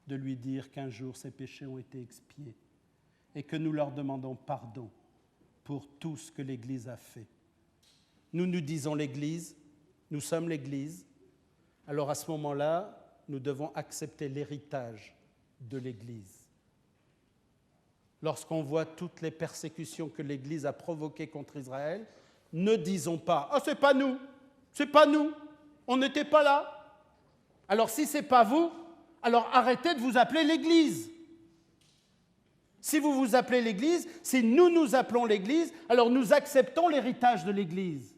de lui dire qu'un jour ses péchés ont été expiés et que nous leur demandons pardon pour tout ce que l'Église a fait. Nous disons l'Église, nous sommes l'Église, alors à ce moment-là, nous devons accepter l'héritage de l'Église. Lorsqu'on voit toutes les persécutions que l'Église a provoquées contre Israël, ne disons pas « Ah, c'est pas nous, on n'était pas là ». Alors si ce n'est pas vous, alors arrêtez de vous appeler l'Église. Si vous vous appelez l'Église, si nous nous appelons l'Église, alors nous acceptons l'héritage de l'Église.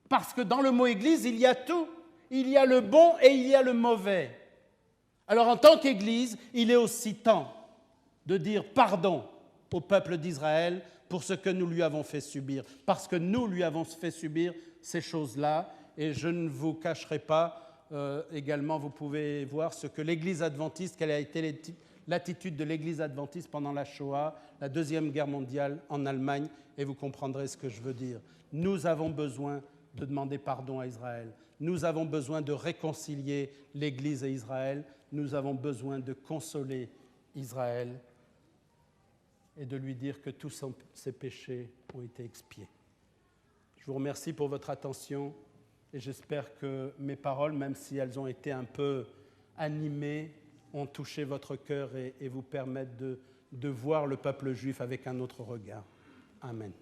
Parce que dans le mot Église, il y a tout. Il y a le bon et il y a le mauvais. Alors en tant qu'Église, il est aussi temps de dire pardon au peuple d'Israël pour ce que nous lui avons fait subir. Parce que nous lui avons fait subir ces choses-là, et je ne vous cacherai pas, également vous pouvez voir ce que l'Église adventiste, quelle a été l'attitude de l'Église adventiste pendant la Shoah, la Deuxième Guerre mondiale en Allemagne, et vous comprendrez ce que je veux dire. Nous avons besoin de demander pardon à Israël. Nous avons besoin de réconcilier l'Église et Israël. Nous avons besoin de consoler Israël et de lui dire que tous ses péchés ont été expiés. Je vous remercie pour votre attention et j'espère que mes paroles, même si elles ont été un peu animées, ont touché votre cœur et vous permettent de voir le peuple juif avec un autre regard. Amen.